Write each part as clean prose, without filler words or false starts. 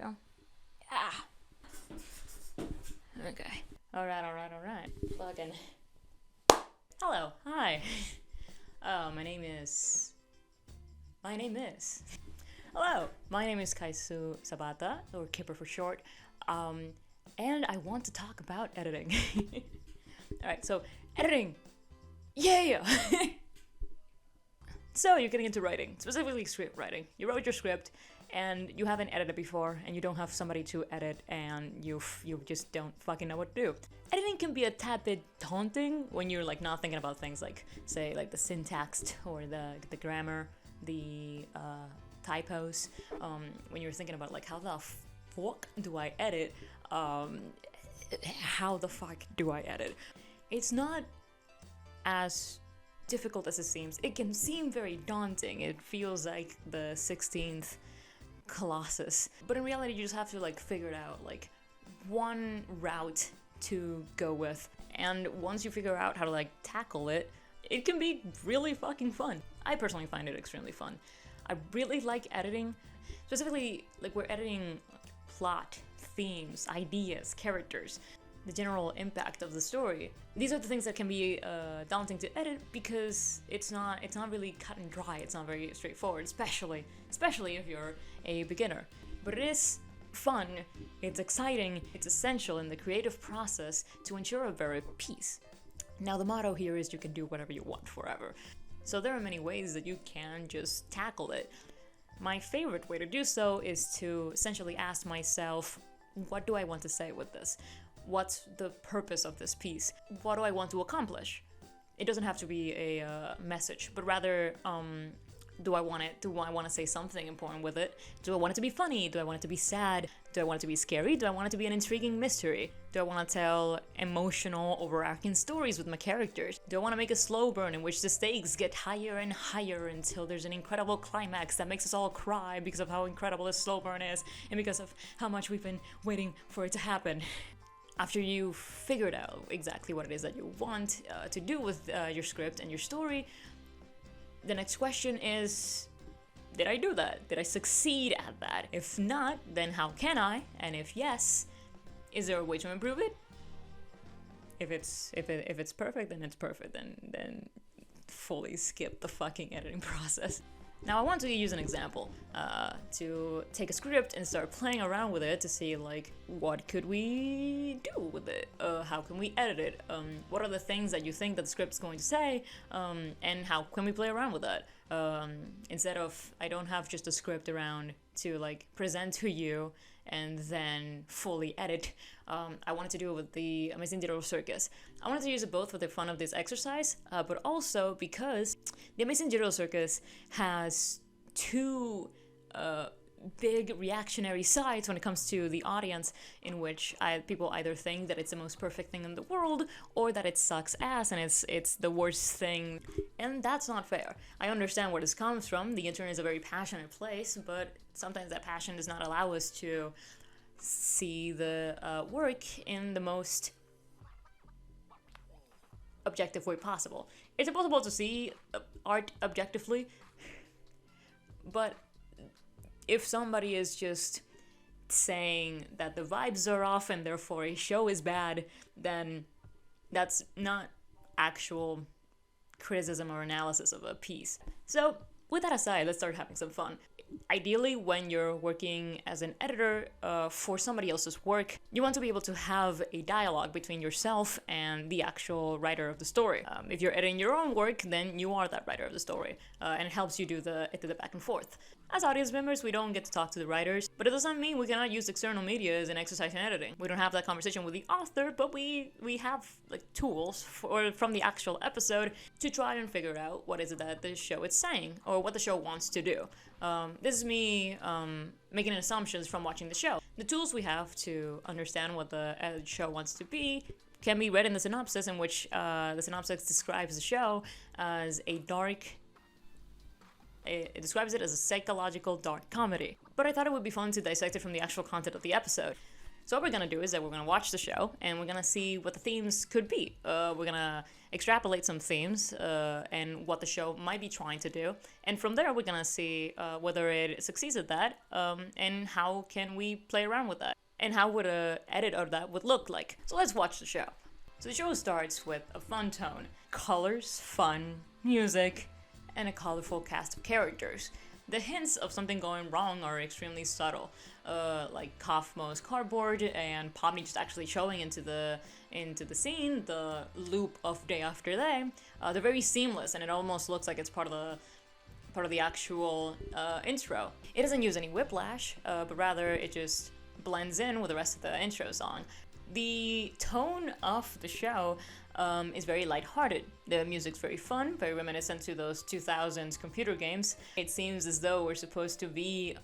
go. Ah. Okay. Alright. Fucking. Hello. Hi. My name is. Hello. My name is Kaisu Zapata, or Kipper for short. And I want to talk about editing. Alright, so editing. Yeah! So you're getting into writing, specifically script writing. You wrote your script and you haven't edited before and you don't have somebody to edit and you just don't fucking know what to do. Editing can be a tad bit daunting when you're like not thinking about things like, say, like the syntax or the grammar, the typos. When you're thinking about like how the fuck do I edit? How the fuck do I edit? It's not as difficult as it seems. It can seem very daunting. It feels like the 16th Colossus. But in reality, you just have to like figure it out, like one route to go with. And once you figure out how to like tackle it, it can be really fucking fun. I personally find it extremely fun. I really like editing, specifically like we're editing plot, themes, ideas, characters, the general impact of the story. These are the things that can be daunting to edit because it's not really cut and dry. It's not very straightforward, especially if you're a beginner. But it is fun, it's exciting, it's essential in the creative process to ensure a very piece. Now the motto here is you can do whatever you want forever. So there are many ways that you can just tackle it. My favorite way to do so is to essentially ask myself, what do I want to say with this? What's the purpose of this piece? What do I want to accomplish? It doesn't have to be a message, but rather, do I want to say something important with it? Do I want it to be funny? Do I want it to be sad? Do I want it to be scary? Do I want it to be an intriguing mystery? Do I want to tell emotional, overarching stories with my characters? Do I want to make a slow burn in which the stakes get higher and higher until there's an incredible climax that makes us all cry because of how incredible this slow burn is and because of how much we've been waiting for it to happen? After you've figured out exactly what it is that you want to do with your script and your story, the next question is, did I do that? Did I succeed at that? If not, then how can I? And if yes, is there a way to improve it? If it's perfect, then it's perfect. Then fully skip the fucking editing process. Now I want to use an example to take a script and start playing around with it to see like what could we do with it, how can we edit it, what are the things that you think that the script's going to say, and how can we play around with that. Instead of I don't have just a script around to like present to you and then fully edit. I wanted to do it with the Amazing Digital Circus. I wanted to use it both for the fun of this exercise, but also because the Amazing Digital Circus has two big reactionary sides when it comes to the audience, in which people either think that it's the most perfect thing in the world or that it sucks ass and it's the worst thing. And that's not fair. I understand where this comes from. The internet is a very passionate place, but sometimes that passion does not allow us to see the work in the most objective way possible. It's impossible to see art objectively, but if somebody is just saying that the vibes are off and therefore a show is bad, then that's not actual criticism or analysis of a piece. So with that aside, let's start having some fun. Ideally, when you're working as an editor for somebody else's work, you want to be able to have a dialogue between yourself and the actual writer of the story. If you're editing your own work, then you are that writer of the story, and it helps you do the back and forth. As audience members, we don't get to talk to the writers, but it doesn't mean we cannot use external media as an exercise in editing. We don't have that conversation with the author, but we have like tools from the actual episode to try and figure out what is it that the show is saying or what the show wants to do. This is me making assumptions from watching the show. The tools we have to understand what the show wants to be can be read in the synopsis, in which the synopsis describes the show as a dark. It describes it as a psychological dark comedy. But I thought it would be fun to dissect it from the actual content of the episode. So what we're gonna do is that we're gonna watch the show and we're gonna see what the themes could be. We're gonna extrapolate some themes and what the show might be trying to do. And from there, we're gonna see whether it succeeds at that, and how can we play around with that, and how would a edit of that would look like. So let's watch the show. So the show starts with a fun tone, colors, fun, music, and a colorful cast of characters. The hints of something going wrong are extremely subtle, like Kaufmo's cardboard and Pomni just actually showing into the scene, the loop of day after day. They're very seamless, and it almost looks like it's part of the actual intro. It doesn't use any whiplash, but rather it just blends in with the rest of the intro song. The tone of the show is very lighthearted. The music's very fun, very reminiscent to those 2000s computer games. It seems as though we're supposed to be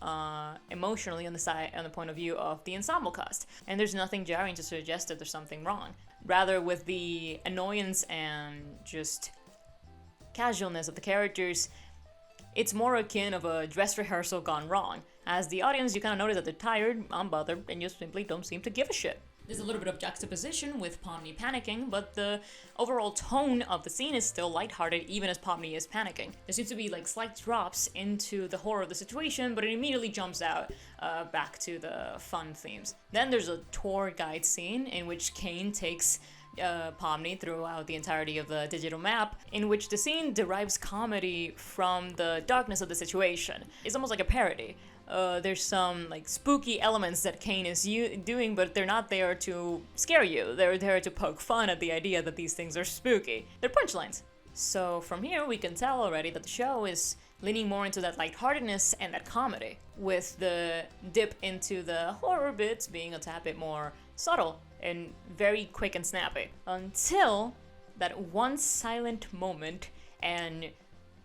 emotionally on the point of view of the ensemble cast, and there's nothing jarring to suggest that there's something wrong. Rather, with the annoyance and just casualness of the characters, it's more akin of a dress rehearsal gone wrong. As the audience, you kind of notice that they're tired, unbothered, and you simply don't seem to give a shit. There's a little bit of juxtaposition with Pomni panicking, but the overall tone of the scene is still lighthearted even as Pomni is panicking. There seems to be like slight drops into the horror of the situation, but it immediately jumps out back to the fun themes. Then there's a tour guide scene in which Kane takes Pomni throughout the entirety of the digital map, in which the scene derives comedy from the darkness of the situation. It's almost like a parody. There's some like spooky elements that Kane is doing, but they're not there to scare you. They're there to poke fun at the idea that these things are spooky. They're punchlines. So from here, we can tell already that the show is leaning more into that lightheartedness and that comedy, with the dip into the horror bits being a tad bit more subtle and very quick and snappy. Until that one silent moment, and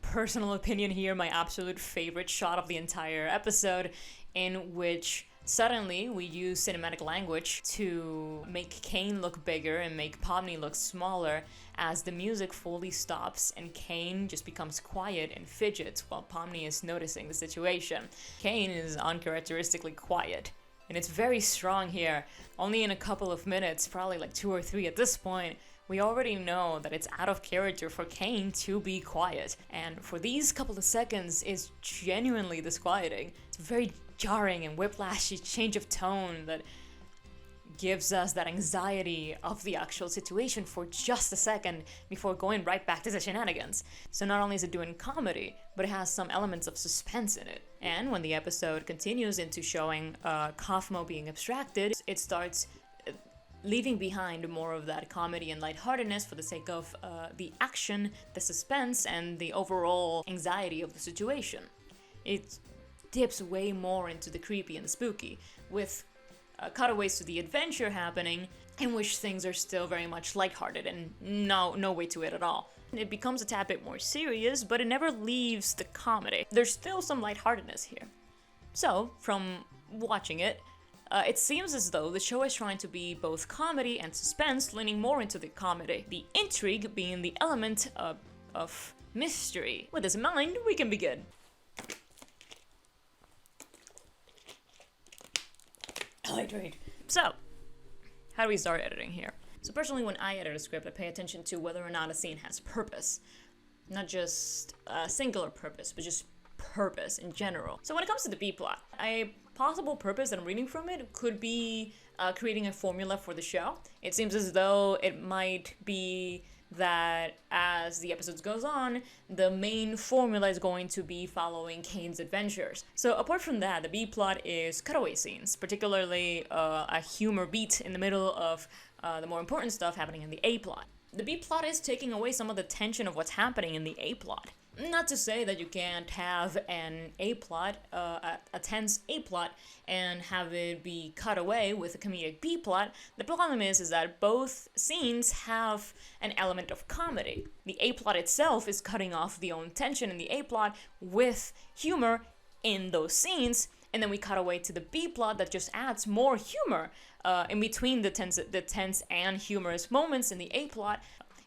personal opinion here, my absolute favorite shot of the entire episode, in which suddenly we use cinematic language to make Kane look bigger and make Pomni look smaller, as the music fully stops and Kane just becomes quiet and fidgets while Pomni is noticing the situation. Kane is uncharacteristically quiet, and it's very strong here. Only in a couple of minutes, probably like 2 or 3 at this point, we already know that it's out of character for Kane to be quiet. And for these couple of seconds, it's genuinely disquieting. It's very jarring and whiplashy change of tone that gives us that anxiety of the actual situation for just a second before going right back to the shenanigans. So not only is it doing comedy, but it has some elements of suspense in it. And when the episode continues into showing Kaufmo being abstracted, it starts leaving behind more of that comedy and lightheartedness for the sake of the action, the suspense, and the overall anxiety of the situation. It dips way more into the creepy and the spooky, with cutaways to the adventure happening, in which things are still very much lighthearted and no way to it at all. It becomes a tad bit more serious, but it never leaves the comedy. There's still some lightheartedness here. So, from watching it, it seems as though the show is trying to be both comedy and suspense, leaning more into the comedy, the intrigue being the element of mystery. With this in mind, we can begin. Hydrate. So, how do we start editing here? So personally, when I edit a script, I pay attention to whether or not a scene has purpose. Not just a singular purpose, but just purpose in general. So when it comes to the B-plot, a possible purpose that I'm reading from it could be creating a formula for the show. It seems as though it might be that as the episodes goes on, the main formula is going to be following Kane's adventures. So apart from that, the B-plot is cutaway scenes, particularly a humor beat in the middle of the more important stuff happening in the A-plot. The B-plot is taking away some of the tension of what's happening in the A-plot. Not to say that you can't have an A-plot, a tense A-plot, and have it be cut away with a comedic B-plot. The problem is that both scenes have an element of comedy. The A-plot itself is cutting off the own tension in the A-plot with humor in those scenes, and then we cut away to the B-plot that just adds more humor in between the tense and humorous moments in the A-plot.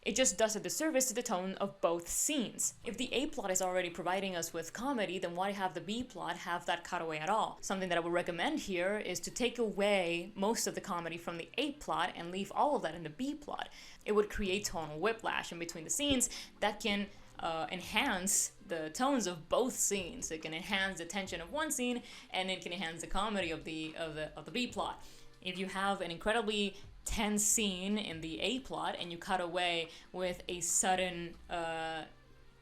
It just does a disservice to the tone of both scenes. If the A plot is already providing us with comedy, then why have the B plot have that cutaway at all? Something that I would recommend here is to take away most of the comedy from the A plot and leave all of that in the B plot. It would create tonal whiplash in between the scenes that can enhance the tones of both scenes. It can enhance the tension of one scene, and it can enhance the comedy of the B plot. If you have an incredibly tense scene in the A plot and you cut away with a sudden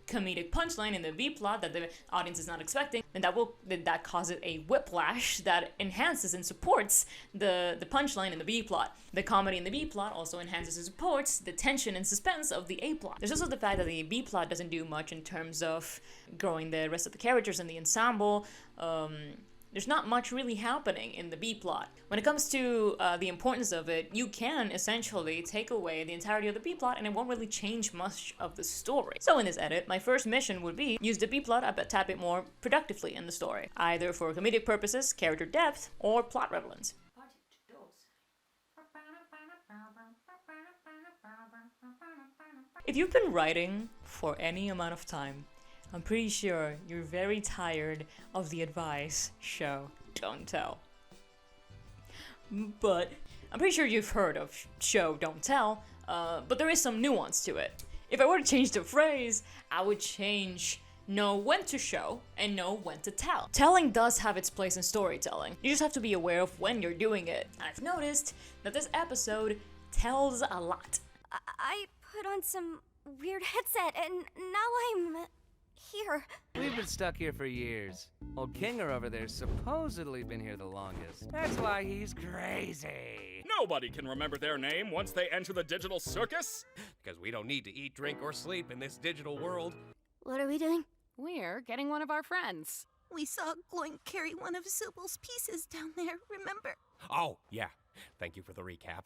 comedic punchline in the B plot that the audience is not expecting, then that causes a whiplash that enhances and supports the punchline in the B plot. The comedy in the B plot also enhances and supports the tension and suspense of the A plot. There's also the fact that the B plot doesn't do much in terms of growing the rest of the characters in the ensemble. There's not much really happening in the B plot. When it comes to the importance of it, you can essentially take away the entirety of the B plot and it won't really change much of the story. So in this edit, my first mission would be use the B plot a tad bit more productively in the story, either for comedic purposes, character depth, or plot relevance. If you've been writing for any amount of time, I'm pretty sure you're very tired of the advice, show, don't tell. But I'm pretty sure you've heard of show, don't tell, but there is some nuance to it. If I were to change the phrase, I would change know when to show and know when to tell. Telling does have its place in storytelling. You just have to be aware of when you're doing it. I've noticed that this episode tells a lot. I put on some weird headset and now I'm here. We've been stuck here for years. Old Kinger over there's supposedly been here the longest. That's why he's crazy. Nobody can remember their name once they enter the digital circus. Because we don't need to eat, drink, or sleep in this digital world. What are we doing? We're getting one of our friends. We saw Gloink carry one of Sybil's pieces down there, remember? Oh, yeah. Thank you for the recap.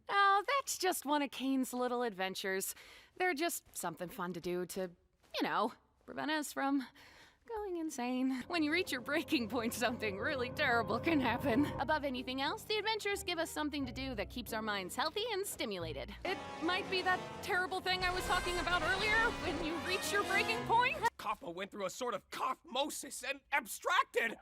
Oh, that's just one of Kane's little adventures. They're just something fun to do to, prevent us from going insane. When you reach your breaking point, something really terrible can happen. Above anything else, the adventures give us something to do that keeps our minds healthy and stimulated. It might be that terrible thing I was talking about earlier, when you reach your breaking point. Kaufmo went through a sort of kaufmosis and abstracted.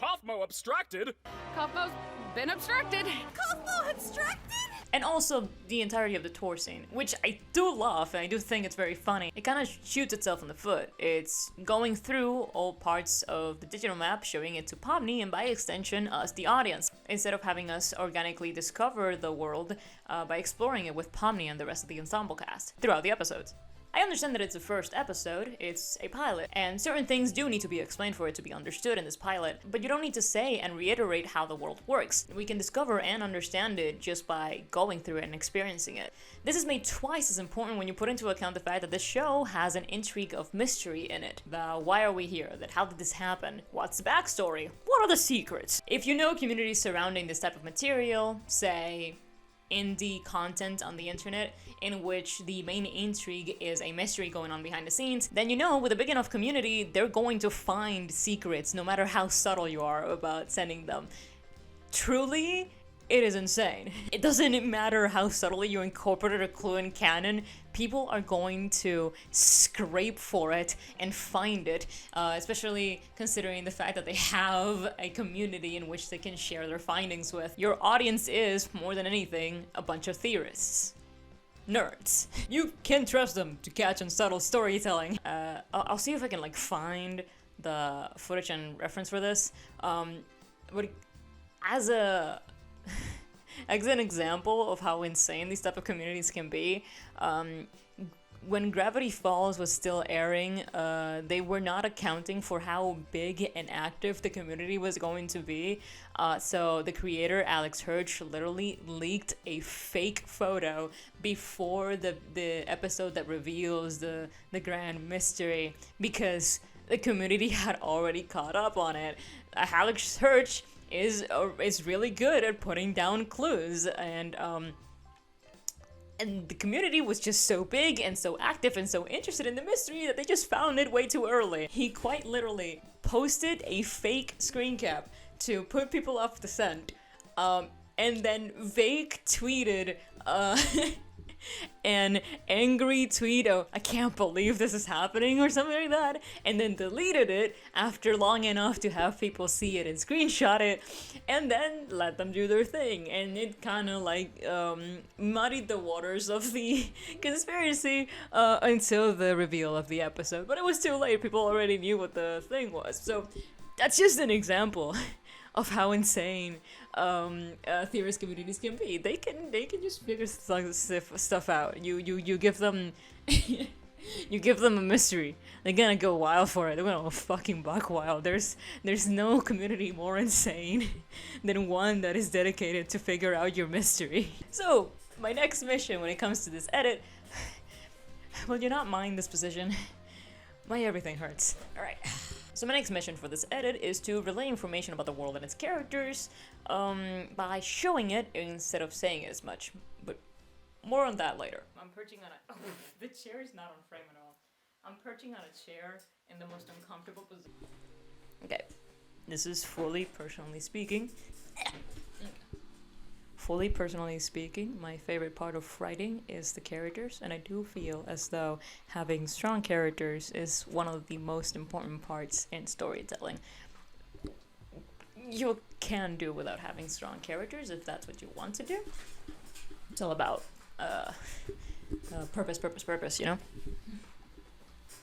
Kaufmo abstracted? Kaufmo's been abstracted. Kaufmo abstracted? And also the entirety of the tour scene, which I do love and I do think it's very funny. It kind of shoots itself in the foot. It's going through all parts of the digital map, showing it to Pomni and by extension us, the audience, instead of having us organically discover the world by exploring it with Pomni and the rest of the ensemble cast throughout the episodes. I understand that it's the first episode, it's a pilot, and certain things do need to be explained for it to be understood in this pilot, but you don't need to say and reiterate how the world works. We can discover and understand it just by going through it and experiencing it. This is made twice as important when you put into account the fact that this show has an intrigue of mystery in it. The why are we here? That how did this happen? What's the backstory? What are the secrets? If you know communities surrounding this type of material, say indie content on the internet in which the main intrigue is a mystery going on behind the scenes, then you know with a big enough community, they're going to find secrets no matter how subtle you are about sending them. Truly, it is insane. It doesn't matter how subtly you incorporated a clue in canon, people are going to scrape for it and find it, especially considering the fact that they have a community in which they can share their findings with. Your audience is, more than anything, a bunch of theorists. Nerds. You can trust them to catch on subtle storytelling. I'll see if I can find the footage and reference for this. But as an example of how insane these type of communities can be, when Gravity Falls was still airing, they were not accounting for how big and active the community was going to be. So the creator, Alex Hirsch, literally leaked a fake photo before the episode that reveals the grand mystery, because the community had already caught up on it. Alex Hirsch is really good at putting down clues, and the community was just so big and so active and so interested in the mystery that they just found it way too early. He quite literally posted a fake screen cap to put people off the scent, and then fake tweeted an angry tweet of, I can't believe this is happening, or something like that, and then deleted it after long enough to have people see it and screenshot it, and then let them do their thing. And it kind of like muddied the waters of the conspiracy until the reveal of the episode. But it was too late, people already knew what the thing was. So that's just an example of how insane theorist communities can be. They can just figure stuff out. You give them you give them a mystery, they're gonna go wild for it. They're gonna go fucking buck wild. There's no community more insane than one that is dedicated to figure out your mystery. So my next mission when it comes to this edit, will you not mind this position? My everything hurts. Alright. So my next mission for this edit is to relay information about the world and its characters by showing it instead of saying as much. But more on that later. I'm perching on a... Oh, the chair is not on frame at all. I'm perching on a chair in the most uncomfortable position. Okay. This is fully personally speaking. Fully personally speaking, my favorite part of writing is the characters, and I do feel as though having strong characters is one of the most important parts in storytelling. You can do without having strong characters if that's what you want to do. It's all about purpose, you know?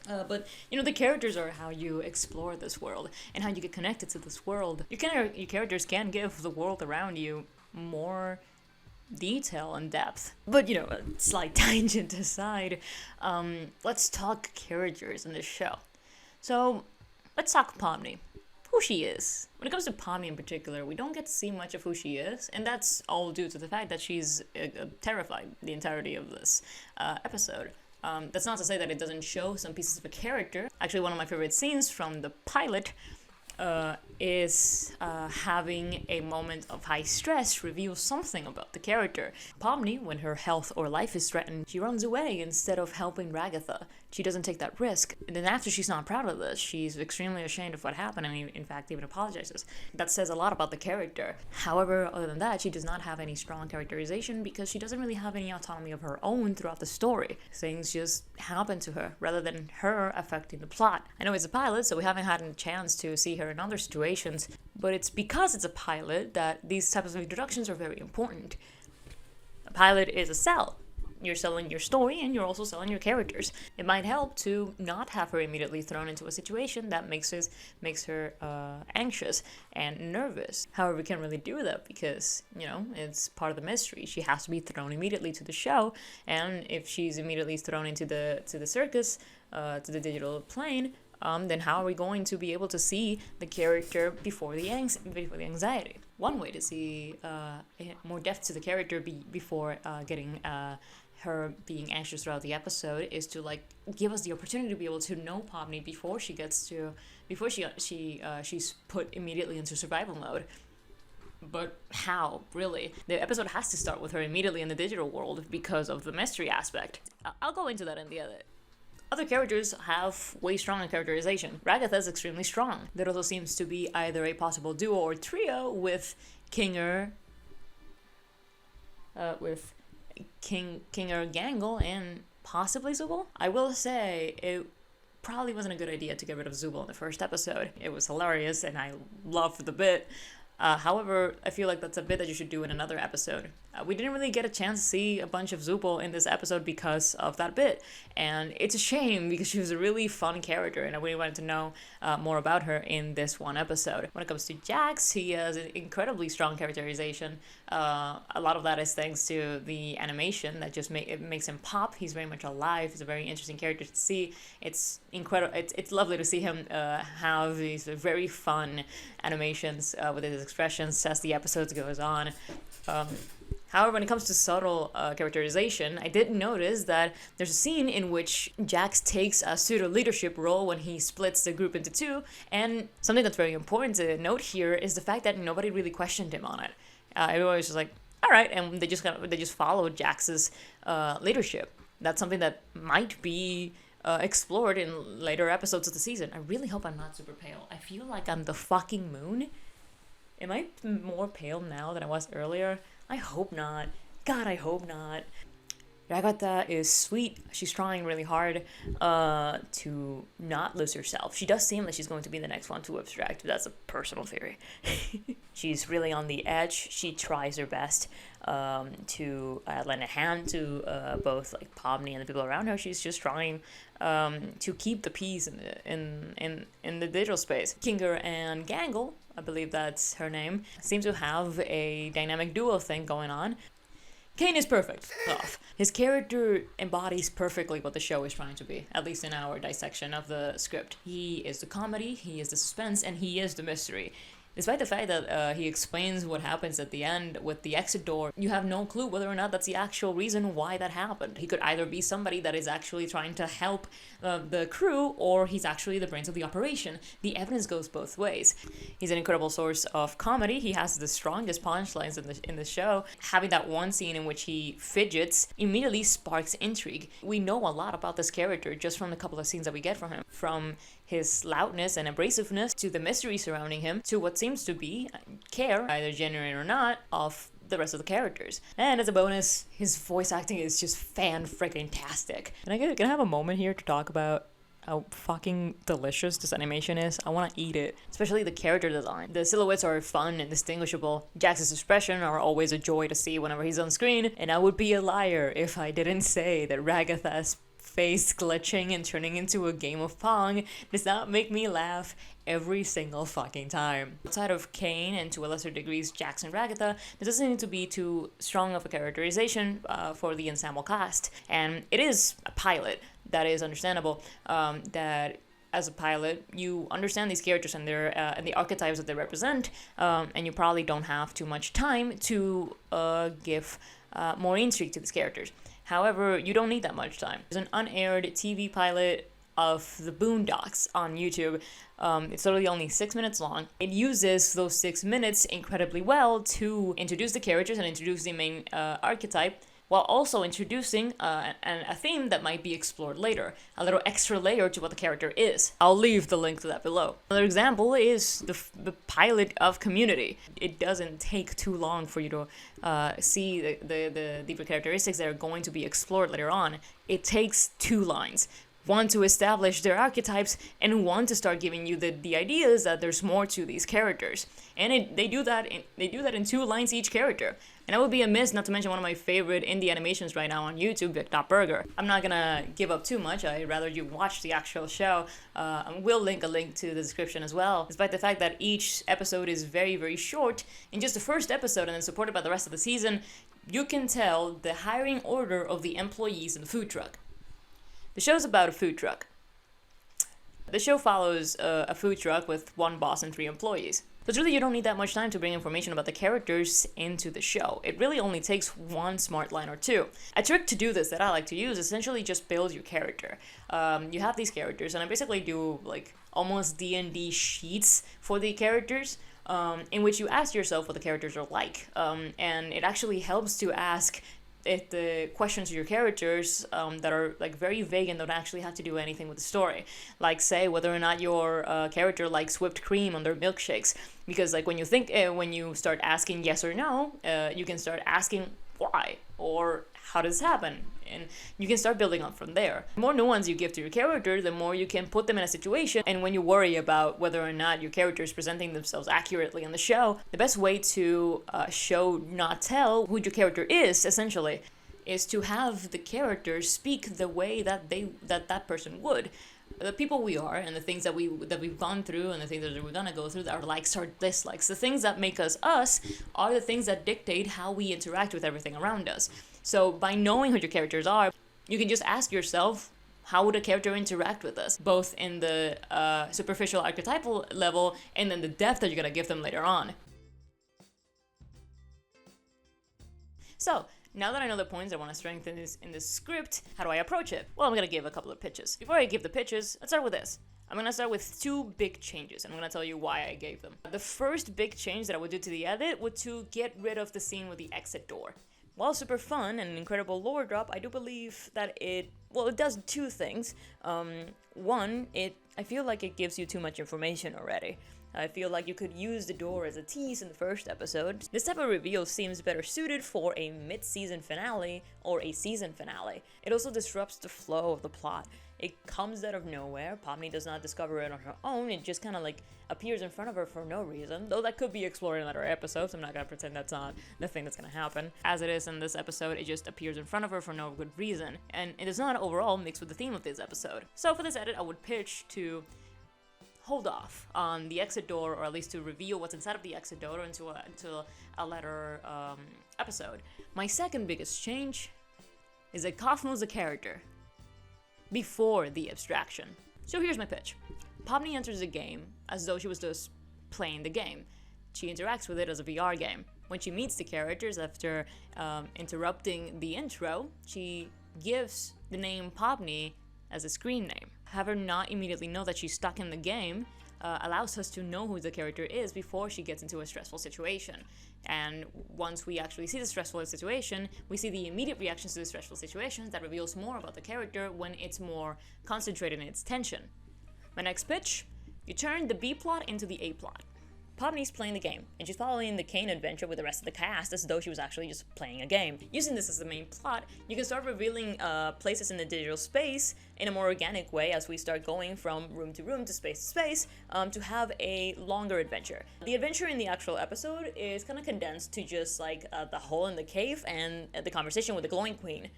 But, you know, the characters are how you explore this world and how you get connected to this world. Your characters can give the world around you more detail and depth. But, you know, a slight tangent aside, let's talk characters in this show. So, let's talk Pomni. Who she is. When it comes to Pomni in particular, we don't get to see much of who she is, and that's all due to the fact that she's terrified the entirety of this episode. That's not to say that it doesn't show some pieces of a character. Actually, one of my favorite scenes from the pilot is having a moment of high stress reveal something about the character. Pomni, when her health or life is threatened, she runs away instead of helping Ragatha. She doesn't take that risk. And then after she's not proud of this, she's extremely ashamed of what happened and in fact even apologizes. That says a lot about the character. However, other than that, she does not have any strong characterization because she doesn't really have any autonomy of her own throughout the story. Things just happen to her rather than her affecting the plot. I know it's a pilot, so we haven't had a chance to see her in other situations, but it's because it's a pilot that these types of introductions are very important. A pilot is a sell. You're selling your story and you're also selling your characters. It might help to not have her immediately thrown into a situation that makes her anxious and nervous. However, we can't really do that because, you know, it's part of the mystery. She has to be thrown immediately to the show, and if she's immediately thrown into the circus, to the digital plane, then how are we going to be able to see the character before the anxiety? One way to see more depth to the character before getting her being anxious throughout the episode is to like give us the opportunity to be able to know Pomni before she's put immediately into survival mode. But how, really? The episode has to start with her immediately in the digital world because of the mystery aspect. I'll go into that in the edit. Other characters have way stronger characterization. Ragatha is extremely strong. There also seems to be either a possible duo or trio with Kinger, Kinger Gangle and possibly Zubul. I will say it probably wasn't a good idea to get rid of Zubul in the first episode. It was hilarious and I loved the bit. However, I feel like that's a bit that you should do in another episode. We didn't really get a chance to see a bunch of Zubul in this episode because of that bit. And it's a shame because she was a really fun character and I really wanted to know more about her in this one episode. When it comes to Jax, he has an incredibly strong characterization. A lot of that is thanks to the animation that just makes him pop. He's very much alive. He's a very interesting character to see. It's incredible. It's lovely to see him have these very fun animations with his expressions as the episodes goes on. However, when it comes to subtle characterization, I did notice that there's a scene in which Jax takes a pseudo-leadership role when he splits the group into two, and something that's very important to note here is the fact that nobody really questioned him on it. Everyone was just like, all right, and they just followed Jax's leadership. That's something that might be explored in later episodes of the season. I really hope I'm not super pale. I feel like I'm the fucking moon. Am I more pale now than I was earlier? I hope not. God, I hope not. Ragata is sweet. She's trying really hard to not lose herself. She does seem like she's going to be the next one to abstract, but that's a personal theory. She's really on the edge. She tries her best to lend a hand to both like Pomni and the people around her. She's just trying to keep the peace in the digital space. Kinger and Gangle, I believe that's her name, seem to have a dynamic duo thing going on. Kane is perfect. His character embodies perfectly what the show is trying to be, at least in our dissection of the script. He is the comedy, he is the suspense, and he is the mystery. Despite the fact that he explains what happens at the end with the exit door, you have no clue whether or not that's the actual reason why that happened. He could either be somebody that is actually trying to help the crew, or he's actually the brains of the operation. The evidence goes both ways. He's an incredible source of comedy. He has the strongest punchlines in the show. Having that one scene in which he fidgets immediately sparks intrigue. We know a lot about this character just from the couple of scenes that we get from him. From his loudness and abrasiveness, to the mystery surrounding him, to what seems to be care, either genuine or not, of the rest of the characters. And as a bonus, his voice acting is just fan-freaking-tastic. Can I have a moment here to talk about how fucking delicious this animation is? I want to eat it. Especially the character design. The silhouettes are fun and distinguishable. Jax's expression are always a joy to see whenever he's on screen, and I would be a liar if I didn't say that Ragatha's face glitching and turning into a game of Pong does not make me laugh every single fucking time. Outside of Kane and to a lesser degrees Jax and Ragatha, there doesn't need to be too strong of a characterization for the ensemble cast. And it is a pilot. That is understandable. That as a pilot, you understand these characters and their and the archetypes that they represent, and you probably don't have too much time to give more intrigue to these characters. However, you don't need that much time. There's an unaired TV pilot of the Boondocks on YouTube. It's literally only 6 minutes long. It uses those 6 minutes incredibly well to introduce the characters and introduce the main archetype, while also introducing a theme that might be explored later, a little extra layer to what the character is. I'll leave the link to that below. Another example is the pilot of Community. It doesn't take too long for you to see the deeper characteristics that are going to be explored later on. It takes 2 lines. One to establish their archetypes, and one to start giving you the ideas that there's more to these characters. And they do that in 2 lines each character. And I would be amiss not to mention one of my favorite indie animations right now on YouTube, Bigtop Burger. I'm not gonna give up too much. I'd rather you watch the actual show. And we'll link a link to the description as well. Despite the fact that each episode is very, very short, in just the first episode and then supported by the rest of the season, you can tell the hiring order of the employees in the food truck. The show's about a food truck. The show follows a food truck with 1 boss and 3 employees. But really, you don't need that much time to bring information about the characters into the show. It really only takes 1 smart line or 2. A trick to do this that I like to use is essentially just build your character. You have these characters, and I basically do like almost D&D sheets for the characters, in which you ask yourself what the characters are like. And it actually helps to ask the questions to your characters that are like very vague and don't actually have to do anything with the story. Like say whether or not your character likes whipped cream on their milkshakes. Because like when you start asking yes or no, you can start asking why or how does this happen? And you can start building up from there. The more nuance you give to your character, the more you can put them in a situation. And when you worry about whether or not your character is presenting themselves accurately on the show, the best way to show, not tell, who your character is, essentially, is to have the character speak the way that that person would. The people we are and the things that we've gone through and the things that we're gonna go through, our likes, our dislikes, the things that make us us are the things that dictate how we interact with everything around us. So by knowing who your characters are, you can just ask yourself, how would a character interact with us? Both in the superficial archetypal level and then the depth that you're gonna give them later on. So, now that I know the points I want to strengthen in this script, how do I approach it? Well, I'm going to give a couple of pitches. Before I give the pitches, let's start with this. I'm going to start with 2 big changes, and I'm going to tell you why I gave them. The first big change that I would do to the edit would to get rid of the scene with the exit door. While super fun and an incredible lore drop, I do believe that it does 2 things. One, I feel like it gives you too much information already. I feel like you could use the door as a tease in the first episode. This type of reveal seems better suited for a mid-season finale or a season finale. It also disrupts the flow of the plot. It comes out of nowhere. Pomni does not discover it on her own. It just kind of like appears in front of her for no reason. Though that could be explored in later episodes. I'm not gonna pretend that's not the thing that's gonna happen. As it is in this episode, it just appears in front of her for no good reason. And it does not overall mix with the theme of this episode. So for this edit, I would pitch to hold off on the exit door, or at least to reveal what's inside of the exit door until a later episode. My second biggest change is that Kaufmo's a character before the abstraction. So here's my pitch. Pomni enters the game as though she was just playing the game. She interacts with it as a VR game. When she meets the characters after interrupting the intro, she gives the name Pomni as a screen name. Have her not immediately know that she's stuck in the game allows us to know who the character is before she gets into a stressful situation. And once we actually see the stressful situation, we see the immediate reactions to the stressful situations that reveals more about the character when it's more concentrated in its tension. My next pitch, you turn the B plot into the A plot. Pomni's playing the game, and she's following the Kane adventure with the rest of the cast as though she was actually just playing a game. Using this as the main plot, you can start revealing places in the digital space in a more organic way as we start going from room to space to have a longer adventure. The adventure in the actual episode is kind of condensed to just like the hole in the cave and the conversation with the glowing queen.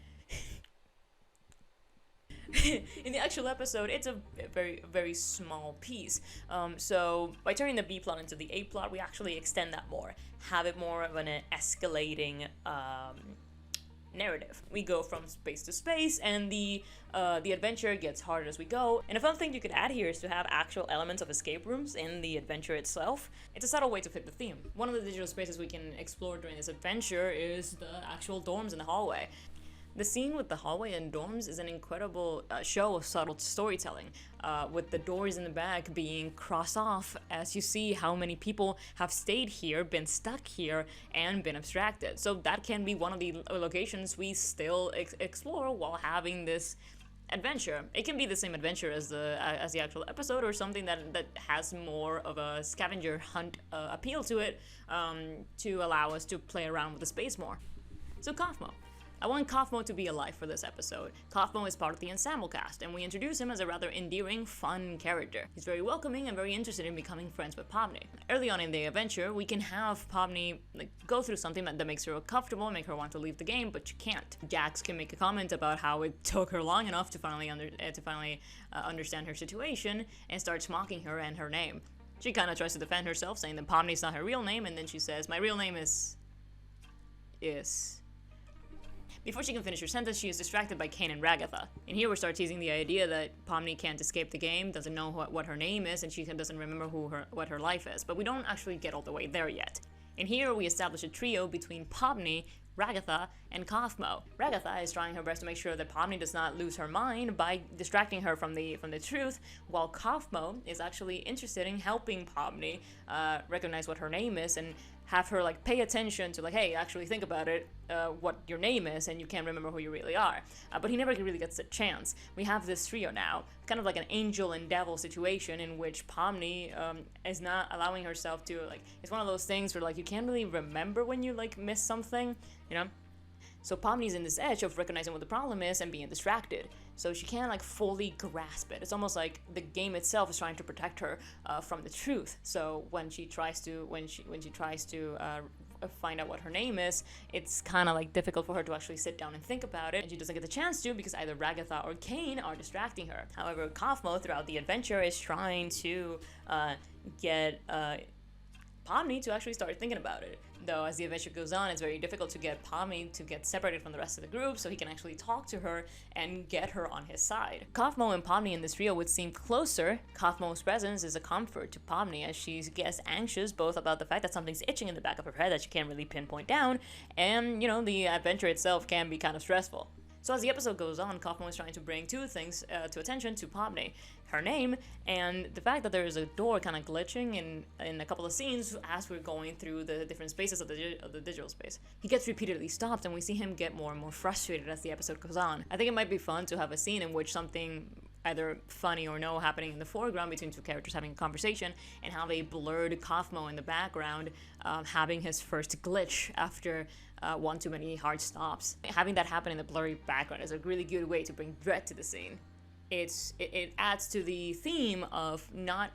In the actual episode, it's a very, very small piece. So by turning the B plot into the A plot, we actually extend that more, have it more of an escalating narrative. We go from space to space, and the adventure gets harder as we go. And a fun thing you could add here is to have actual elements of escape rooms in the adventure itself. It's a subtle way to fit the theme. One of the digital spaces we can explore during this adventure is the actual dorms in the hallway. The scene with the hallway and dorms is an incredible show of subtle storytelling, with the doors in the back being crossed off as you see how many people have stayed here, been stuck here, and been abstracted. So that can be one of the locations we still explore while having this adventure. It can be the same adventure as the actual episode, or something that has more of a scavenger hunt appeal to it, to allow us to play around with the space more. So Kaufmo. I want Kaufmo to be alive for this episode. Kaufmo is part of the ensemble cast, and we introduce him as a rather endearing, fun character. He's very welcoming and very interested in becoming friends with Pomni. Early on in the adventure, we can have Pomni go through something that makes her uncomfortable, make her want to leave the game, but she can't. Jax can make a comment about how it took her long enough to finally understand her situation, and starts mocking her and her name. She kind of tries to defend herself, saying that Pomni's not her real name, and then she says, "My real name is..." Before she can finish her sentence, she is distracted by Kane and Ragatha. And here we start teasing the idea that Pomni can't escape the game, doesn't know what her name is, and she doesn't remember what her life is. But we don't actually get all the way there yet. And here we establish a trio between Pomni, Ragatha, and Kaufmo. Ragatha is trying her best to make sure that Pomni does not lose her mind by distracting her from the truth, while Kaufmo is actually interested in helping Pomni recognize what her name is and have her pay attention to hey, actually think about it, what your name is, and you can't remember who you really are. But he never really gets a chance. We have this trio now, kind of like an angel and devil situation in which Pomni is not allowing herself to it's one of those things where you can't really remember when you miss something, you know? So Pomni's in this edge of recognizing what the problem is and being distracted. So she can't fully grasp it. It's almost like the game itself is trying to protect her from the truth. So when she tries to find out what her name is, it's kind of difficult for her to actually sit down and think about it, and she doesn't get the chance to because either Ragatha or Kane are distracting her. However, Kaufmo throughout the adventure is trying to get Pomni to actually start thinking about it. Though as the adventure goes on, it's very difficult to get Pomni to get separated from the rest of the group so he can actually talk to her and get her on his side. Kaufmo and Pomni in this trio would seem closer. Kaufmo's presence is a comfort to Pomni as she gets anxious both about the fact that something's itching in the back of her head that she can't really pinpoint down, and the adventure itself can be kind of stressful. So as the episode goes on, Kaufmo is trying to bring two things to attention to Pomni. Her name, and the fact that there is a door kind of glitching in a couple of scenes as we're going through the different spaces of the digital space. He gets repeatedly stopped, and we see him get more and more frustrated as the episode goes on. I think it might be fun to have a scene in which something either funny or no happening in the foreground between two characters having a conversation, and how they blurred Kaufmo in the background having his first glitch after one too many hard stops. Having that happen in the blurry background is a really good way to bring dread to the scene. It adds to the theme of not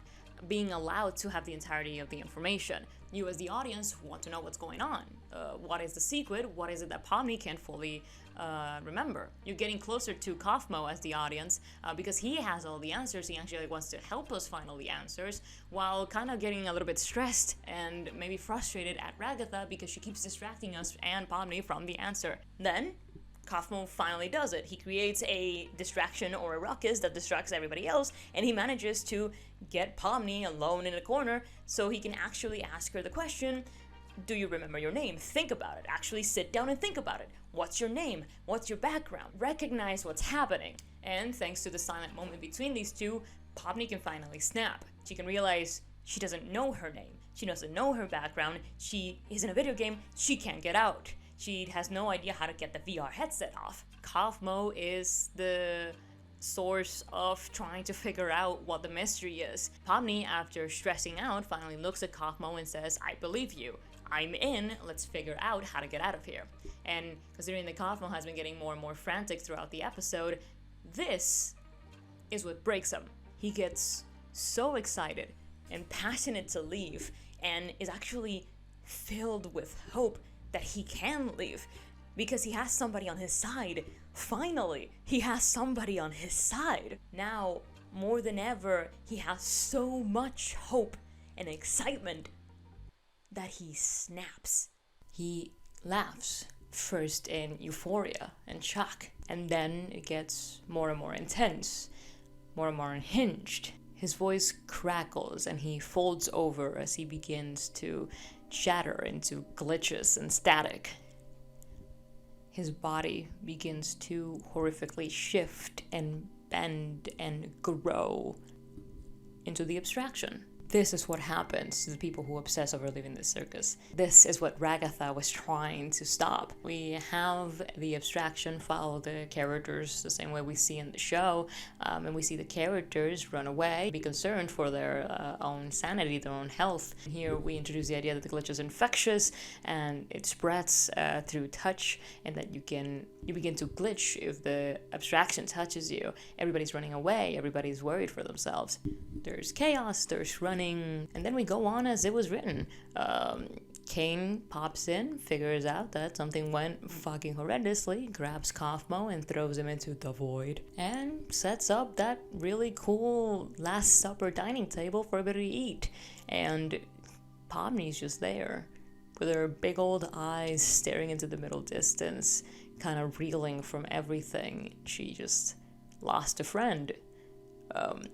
being allowed to have the entirety of the information. You as the audience want to know what's going on. What is the secret? What is it that Pomni can't fully remember? You're getting closer to Kaufmo as the audience because he has all the answers. He actually wants to help us find all the answers, while kind of getting a little bit stressed and maybe frustrated at Ragatha because she keeps distracting us and Pomni from the answer. Then Kaufmo finally does it. He creates a distraction or a ruckus that distracts everybody else, and he manages to get Pomni alone in a corner so he can actually ask her the question, do you remember your name? Think about it. Actually sit down and think about it. What's your name? What's your background? Recognize what's happening. And thanks to the silent moment between these two, Pomni can finally snap. She can realize she doesn't know her name. She doesn't know her background. She is in a video game. She can't get out. She has no idea how to get the VR headset off. Kaufmo is the source of trying to figure out what the mystery is. Pomni, after stressing out, finally looks at Kaufmo and says, I believe you. I'm in. Let's figure out how to get out of here. And considering that Kaufmo has been getting more and more frantic throughout the episode, this is what breaks him. He gets so excited and passionate to leave and is actually filled with hope that he can leave because he has somebody on his side. Finally, he has somebody on his side. Now, more than ever, he has so much hope and excitement that he snaps. He laughs, first in euphoria and shock, and then it gets more and more intense, more and more unhinged. His voice crackles and he folds over as he begins to shatter into glitches and static. His body begins to horrifically shift and bend and grow into the abstraction. This is what happens to the people who obsess over leaving the circus. This is what Ragatha was trying to stop. We have the abstraction follow the characters the same way we see in the show, and we see the characters run away, be concerned for their own sanity, their own health. Here we introduce the idea that the glitch is infectious and it spreads through touch, and that you begin to glitch if the abstraction touches you. Everybody's running away, everybody's worried for themselves. There's chaos, there's running, and then we go on as it was written. Kane pops in, figures out that something went fucking horrendously, grabs Kaufmo and throws him into the void, and sets up that really cool Last Supper dining table for everybody to eat. And Pomni's just there, with her big old eyes staring into the middle distance, kind of reeling from everything. She just lost a friend.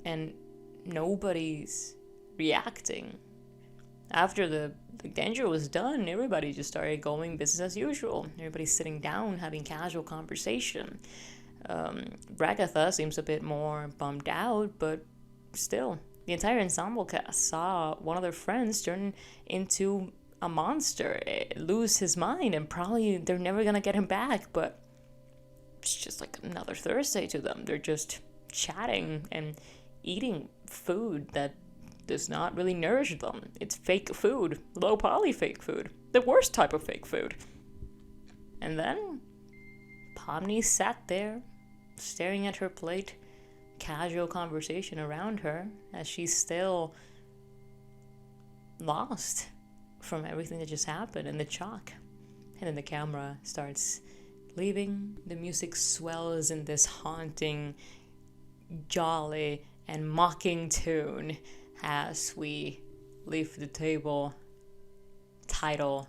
And nobody's reacting. After the danger was done, everybody just started going business as usual. Everybody's sitting down, having casual conversation. Ragatha seems a bit more bummed out, but still. The entire ensemble cast saw one of their friends turn into a monster, lose his mind, and probably they're never gonna get him back, but it's just like another Thursday to them. They're just chatting and eating food that does not really nourish them. It's fake food, low poly fake food, the worst type of fake food. And then Pomni sat there, staring at her plate, casual conversation around her, as she's still lost from everything that just happened in the chalk. And then the camera starts leaving, the music swells in this haunting, jolly, and mocking tune as we leave the table. Title,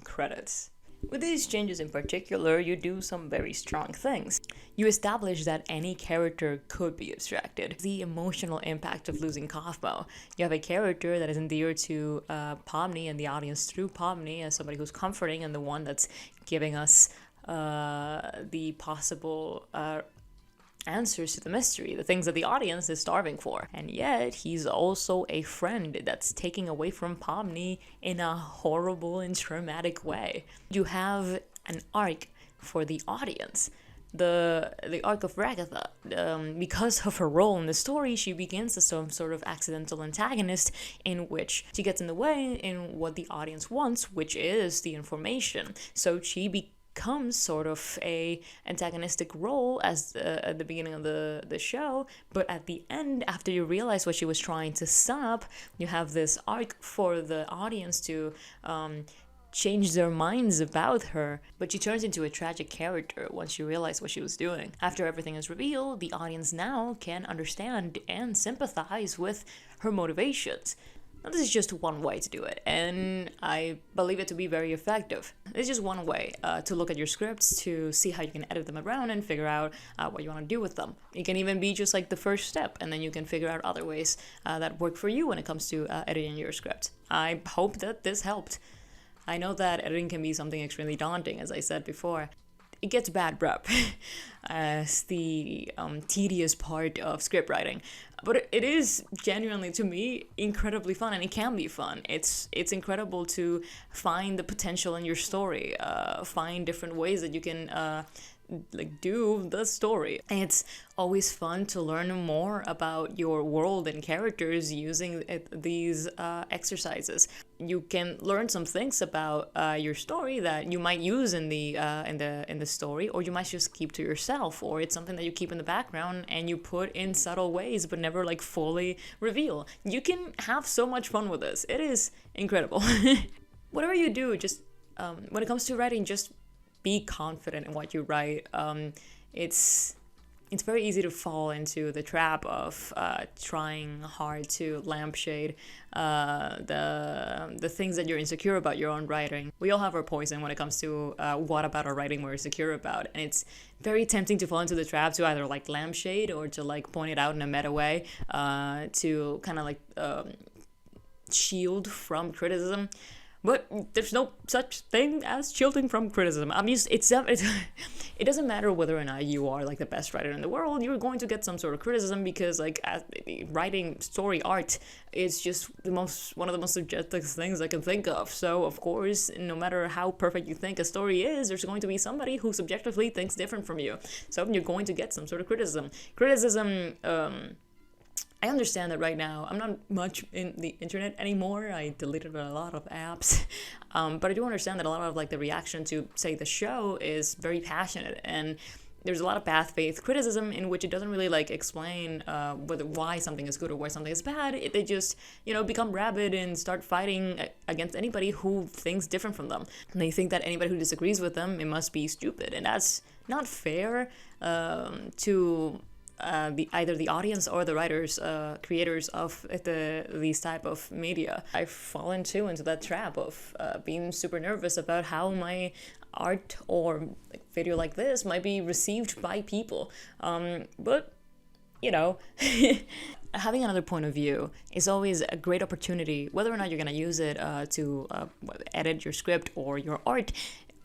credits. With these changes in particular, you do some very strong things. You establish that any character could be abstracted. The emotional impact of losing Kaufmo. You have a character that is endeared to Pomni and the audience through Pomni as somebody who's comforting and the one that's giving us the possible answers to the mystery, the things that the audience is starving for. And yet, he's also a friend that's taking away from Pomni in a horrible and traumatic way. You have an arc for the audience. the arc of Ragatha. Because of her role in the story, she begins as some sort of accidental antagonist in which she gets in the way in what the audience wants, which is the information. So she becomes sort of a antagonistic role as at the beginning of the show, but at the end, after you realize what she was trying to stop, you have this arc for the audience to change their minds about her, but she turns into a tragic character once you realize what she was doing. After everything is revealed, the audience now can understand and sympathize with her motivations. Now, this is just one way to do it, and I believe it to be very effective. It's just one way to look at your scripts, to see how you can edit them around and figure out what you want to do with them. It can even be just like the first step, and then you can figure out other ways that work for you when it comes to editing your script. I hope that this helped. I know that editing can be something extremely daunting, as I said before. It gets bad rep as the tedious part of script writing. But it is genuinely, to me, incredibly fun, and it can be fun. It's incredible to find the potential in your story, find different ways that you can do the story. And it's always fun to learn more about your world and characters using these exercises. You can learn some things about your story that you might use in the story, or you might just keep to yourself, or it's something that you keep in the background and you put in subtle ways but never like fully reveal. You can have so much fun with this. It is incredible. Whatever you do, just when it comes to writing, just be confident in what you write. It's very easy to fall into the trap of trying hard to lampshade the things that you're insecure about your own writing. We all have our poison when it comes to what about our writing we're insecure about, and it's very tempting to fall into the trap to either like lampshade or to like point it out in a meta way to kind of like shield from criticism. But there's no such thing as shielding from criticism. It doesn't matter whether or not you are like the best writer in the world. You're going to get some sort of criticism because like writing story art is just one of the most subjective things I can think of. So of course, no matter how perfect you think a story is, there's going to be somebody who subjectively thinks different from you. So you're going to get some sort of criticism. I understand that right now I'm not much in the internet anymore. I deleted a lot of apps, but I do understand that a lot of like the reaction to say the show is very passionate, and there's a lot of bad faith criticism in which it doesn't really like explain why something is good or why something is bad. They just become rabid and start fighting against anybody who thinks different from them, and they think that anybody who disagrees with them, it must be stupid, and that's not fair to either the audience or the writers, creators of these type of media. I've fallen into that trap of being super nervous about how my art or video like this might be received by people. But having another point of view is always a great opportunity, whether or not you're going to use it to edit your script or your art.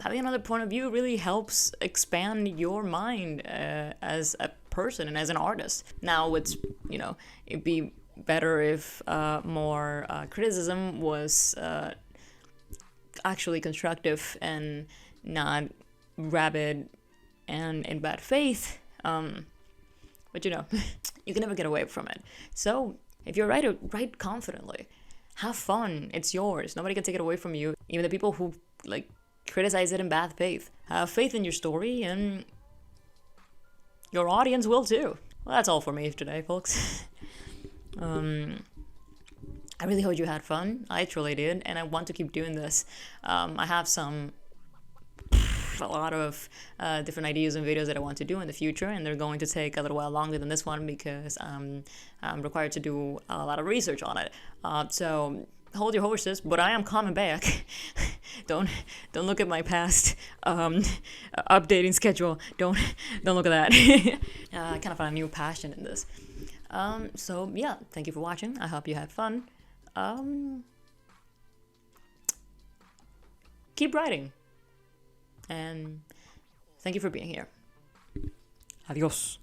Having another point of view really helps expand your mind as a person and as an artist. Now it'd be better if more criticism was actually constructive and not rabid and in bad faith. But you can never get away from it. So if you're a writer, write confidently. Have fun. It's yours. Nobody can take it away from you. Even the people who criticize it in bad faith. Have faith in your story, and your audience will too. Well, that's all for me today, folks. I really hope you had fun. I truly did, and I want to keep doing this. I have a lot of different ideas and videos that I want to do in the future, and they're going to take a little while longer than this one because I'm required to do a lot of research on it. So hold your horses, but I am coming back. Don't look at my past updating schedule. Don't look at that. I kind of find a new passion in this. So yeah, thank you for watching. I hope you had fun. Keep writing, and thank you for being here. Adios.